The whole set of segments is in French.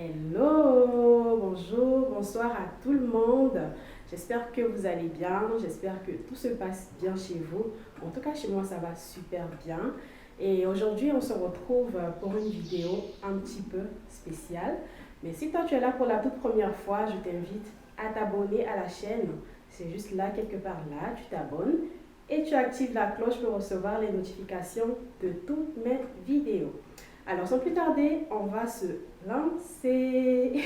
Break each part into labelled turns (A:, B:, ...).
A: Hello, bonjour, bonsoir à tout le monde. J'espère que vous allez bien, j'espère que tout se passe bien chez vous. En tout cas, chez moi, ça va super bien. Et aujourd'hui, on se retrouve pour une vidéo un petit peu spéciale. Mais si toi, tu es là pour la toute première fois, je t'invite à t'abonner à la chaîne. C'est juste là, quelque part là, tu t'abonnes et tu actives la cloche pour recevoir les notifications de toutes mes vidéos. Alors, sans plus tarder, on va se lancer.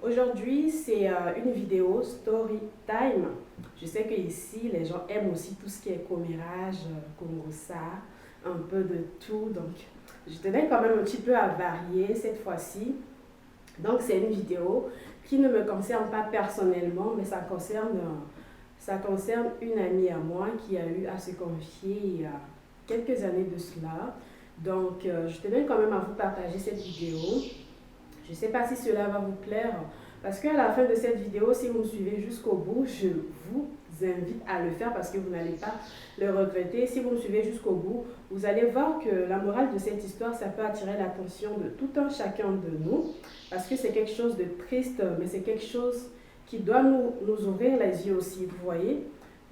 A: Aujourd'hui, c'est une vidéo story time. Je sais que ici, les gens aiment aussi tout ce qui est commérage, Congossa, un peu de tout. Donc, je tenais quand même un petit peu à varier cette fois-ci. Donc, c'est une vidéo qui ne me concerne pas personnellement, mais ça concerne une amie à moi qui a eu à se confier il y a quelques années de cela. Donc, je tenais quand même à vous partager cette vidéo. Je ne sais pas si cela va vous plaire, parce qu'à la fin de cette vidéo, si vous me suivez jusqu'au bout, je vous invite à le faire parce que vous n'allez pas le regretter. Si vous me suivez jusqu'au bout, vous allez voir que la morale de cette histoire, ça peut attirer l'attention de tout un chacun de nous, parce que c'est quelque chose de triste, mais c'est quelque chose qui doit nous ouvrir les yeux aussi, vous voyez.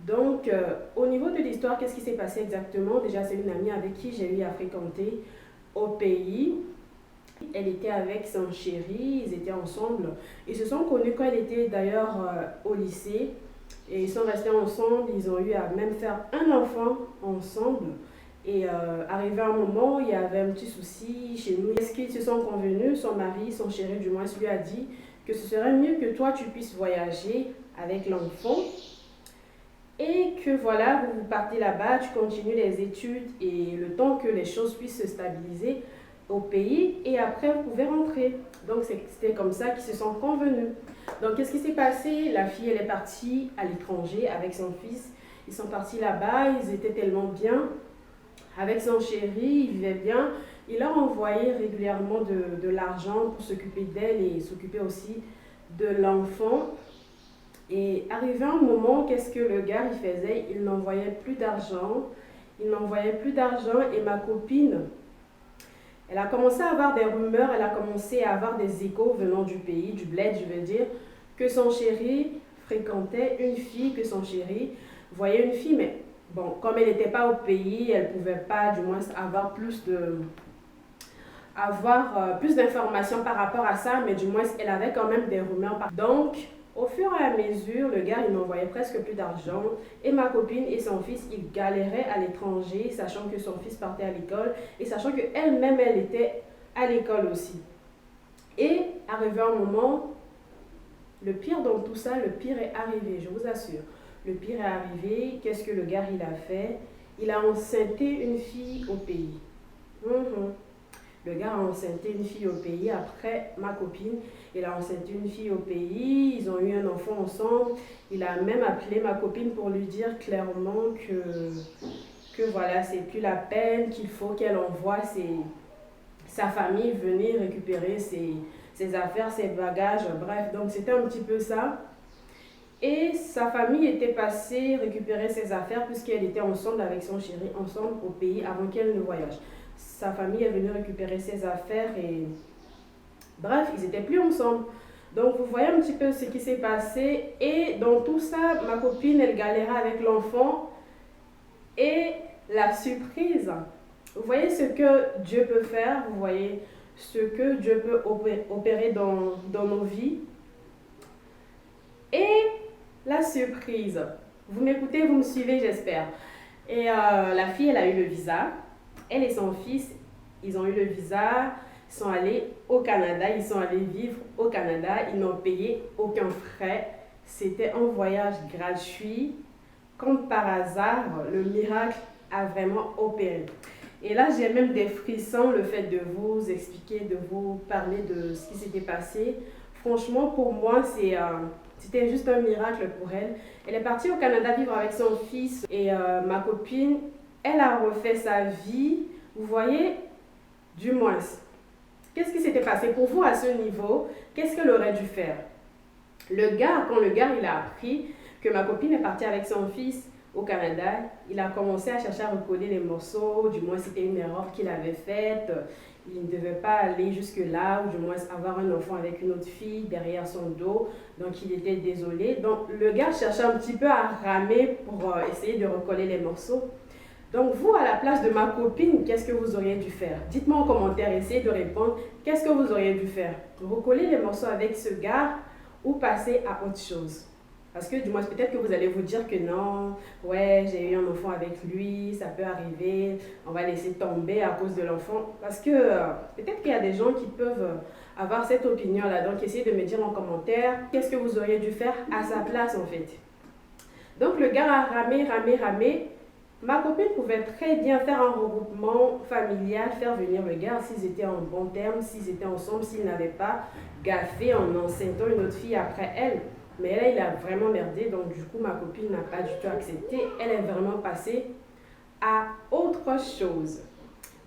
A: Donc, au niveau de l'histoire, qu'est-ce qui s'est passé exactement? Déjà, c'est une amie avec qui j'ai eu à fréquenter au pays. Elle était avec son chéri, ils étaient ensemble. Ils se sont connus quand elle était d'ailleurs au lycée. Et ils sont restés ensemble, ils ont eu à même faire un enfant ensemble. Et arrivé un moment, il y avait un petit souci chez nous. Est-ce qu'ils se sont convenus, son mari, son chéri du moins, lui a dit que ce serait mieux que toi tu puisses voyager avec l'enfant. Et que voilà, vous partez là-bas, tu continues les études et le temps que les choses puissent se stabiliser au pays et après vous pouvez rentrer. Donc c'était comme ça qu'ils se sont convenus. Donc qu'est-ce qui s'est passé? La fille elle est partie à l'étranger avec son fils. Ils sont partis là-bas, ils étaient tellement bien avec son chéri, ils vivaient bien. Il leur envoyait régulièrement de l'argent pour s'occuper d'elle et s'occuper aussi de l'enfant. Et arrivé un moment, qu'est-ce que le gars il faisait? Il n'envoyait plus d'argent. Il n'envoyait plus d'argent et ma copine, elle a commencé à avoir des rumeurs, elle a commencé à avoir des échos venant du pays, du bled, je veux dire, que son chéri fréquentait une fille, que son chéri voyait une fille, mais bon, comme elle n'était pas au pays, elle ne pouvait pas du moins avoir plus d'informations par rapport à ça, mais du moins elle avait quand même des rumeurs. Donc, au fur et à mesure, le gars il m'envoyait presque plus d'argent et ma copine et son fils ils galéraient à l'étranger, sachant que son fils partait à l'école et sachant qu'elle-même elle était à l'école aussi. Et arrivé un moment, le pire dans tout ça, le pire est arrivé, je vous assure. Le pire est arrivé, qu'est-ce que le gars il a fait? Il a enceinté une fille au pays. Le gars a enceinté une fille au pays après ma copine. Il a enceinté une fille au pays. Ils ont eu un enfant ensemble. Il a même appelé ma copine pour lui dire clairement que voilà, c'est plus la peine, qu'il faut qu'elle envoie sa famille venir récupérer ses affaires, ses bagages. Bref, donc c'était un petit peu ça. Et sa famille était passée récupérer ses affaires puisqu'elle était ensemble avec son chéri, ensemble au pays avant qu'elle ne voyage. Sa famille est venue récupérer ses affaires et bref, ils n'étaient plus ensemble. Donc vous voyez un petit peu ce qui s'est passé et dans tout ça, ma copine, elle galérait avec l'enfant et la surprise. Vous voyez ce que Dieu peut faire, vous voyez ce que Dieu peut opérer dans nos vies. Et la surprise, vous m'écoutez, vous me suivez, j'espère. Et la fille, elle a eu le visa. Elle et son fils, ils ont eu le visa, ils sont allés au Canada, ils sont allés vivre au Canada, ils n'ont payé aucun frais. C'était un voyage gratuit. Comme par hasard, le miracle a vraiment opéré. Et là, j'ai même des frissons, le fait de vous expliquer, de vous parler de ce qui s'était passé. Franchement, pour moi, c'était juste un miracle pour elle. Elle est partie au Canada vivre avec son fils et ma copine, Elle a refait sa vie, vous voyez, du moins. Qu'est-ce qui s'était passé pour vous à ce niveau? Qu'est-ce qu'elle aurait dû faire? Quand le gars il a appris que ma copine est partie avec son fils au Canada, il a commencé à chercher à recoller les morceaux, du moins c'était une erreur qu'il avait faite, il ne devait pas aller jusque-là, ou du moins avoir un enfant avec une autre fille derrière son dos, donc il était désolé. Donc le gars cherchait un petit peu à ramer pour essayer de recoller les morceaux. Donc vous, à la place de ma copine, qu'est-ce que vous auriez dû faire? Dites-moi en commentaire, essayez de répondre, qu'est-ce que vous auriez dû faire? Recoller les morceaux avec ce gars ou passer à autre chose? Parce que du moins, peut-être que vous allez vous dire que non, ouais, j'ai eu un enfant avec lui, ça peut arriver, on va laisser tomber à cause de l'enfant. Parce que peut-être qu'il y a des gens qui peuvent avoir cette opinion-là. Donc, essayez de me dire en commentaire qu'est-ce que vous auriez dû faire à sa place en fait. Donc, le gars a ramé. Ma copine pouvait très bien faire un regroupement familial, faire venir le gars s'ils étaient en bon terme, s'ils étaient ensemble, s'ils n'avaient pas gaffé en enceintant une autre fille après elle. Mais là, il a vraiment merdé, donc du coup, ma copine n'a pas du tout accepté. Elle est vraiment passée à autre chose.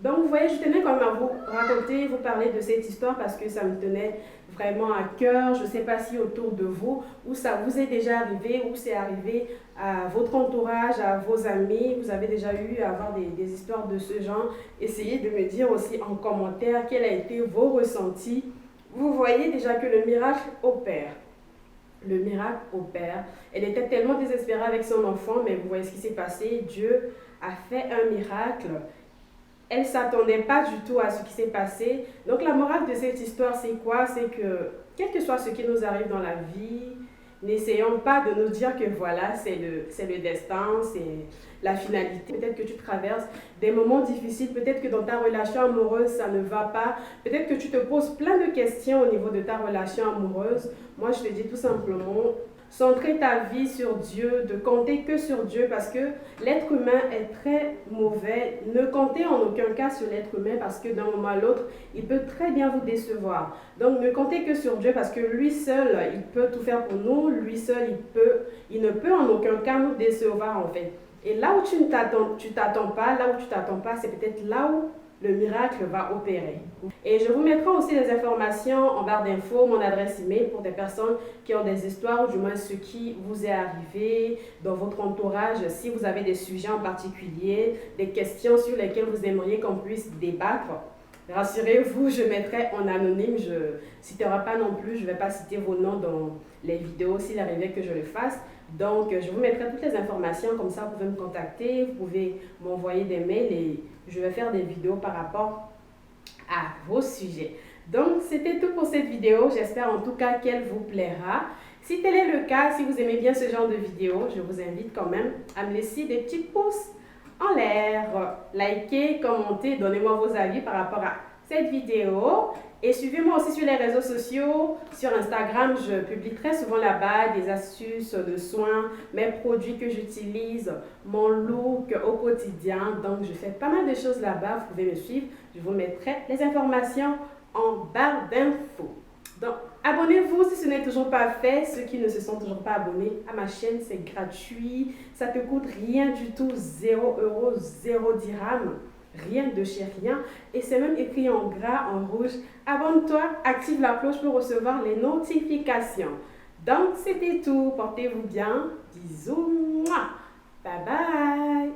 A: Donc, vous voyez, je tenais quand même à vous raconter, vous parler de cette histoire parce que ça me tenait vraiment à cœur. Je ne sais pas si autour de vous, où ça vous est déjà arrivé, où c'est arrivé à votre entourage, à vos amis, vous avez déjà eu à avoir des histoires de ce genre. Essayez de me dire aussi en commentaire quel a été vos ressentis. Vous voyez déjà que le miracle opère. Le miracle opère. Elle était tellement désespérée avec son enfant, mais vous voyez ce qui s'est passé. Dieu a fait un miracle. Elle ne s'attendait pas du tout à ce qui s'est passé. Donc la morale de cette histoire, c'est quoi? C'est que, quel que soit ce qui nous arrive dans la vie, n'essayons pas de nous dire que voilà, c'est le destin, c'est la finalité. Peut-être que tu traverses des moments difficiles, peut-être que dans ta relation amoureuse, ça ne va pas. Peut-être que tu te poses plein de questions au niveau de ta relation amoureuse. Moi, je te dis tout simplement, centrer ta vie sur Dieu, de compter que sur Dieu parce que l'être humain est très mauvais. Ne comptez en aucun cas sur l'être humain parce que d'un moment à l'autre, il peut très bien vous décevoir. Donc ne comptez que sur Dieu parce que lui seul, il peut tout faire pour nous. Lui seul, il ne peut en aucun cas nous décevoir en fait. Et là où tu t'attends pas, c'est peut-être là où le miracle va opérer. Et je vous mettrai aussi des informations en barre d'infos, mon adresse email pour des personnes qui ont des histoires ou du moins ce qui vous est arrivé dans votre entourage. Si vous avez des sujets en particulier, des questions sur lesquelles vous aimeriez qu'on puisse débattre, rassurez-vous, je mettrai en anonyme, je ne citerai pas non plus, je ne vais pas citer vos noms dans les vidéos s'il arrivait que je le fasse. Donc, je vous mettrai toutes les informations, comme ça vous pouvez me contacter, vous pouvez m'envoyer des mails et je vais faire des vidéos par rapport à vos sujets. Donc, c'était tout pour cette vidéo. J'espère en tout cas qu'elle vous plaira. Si tel est le cas, si vous aimez bien ce genre de vidéo, je vous invite quand même à me laisser des petits pouces en l'air. Likez, commentez, donnez-moi vos avis par rapport à cette vidéo. Et suivez-moi aussi sur les réseaux sociaux. Sur Instagram, je publie très souvent là-bas des astuces de soins, mes produits que j'utilise, mon look au quotidien. Donc, je fais pas mal de choses là-bas. Vous pouvez me suivre. Je vous mettrai les informations en barre d'infos. Donc, abonnez-vous si ce n'est toujours pas fait. Ceux qui ne se sont toujours pas abonnés à ma chaîne, c'est gratuit. Ça ne te coûte rien du tout. 0 €, 0 dirham. Rien de chez rien. Et c'est même écrit en gras, en rouge. Abonne-toi, active la cloche pour recevoir les notifications. Donc, c'était tout. Portez-vous bien. Bisous. Bye bye.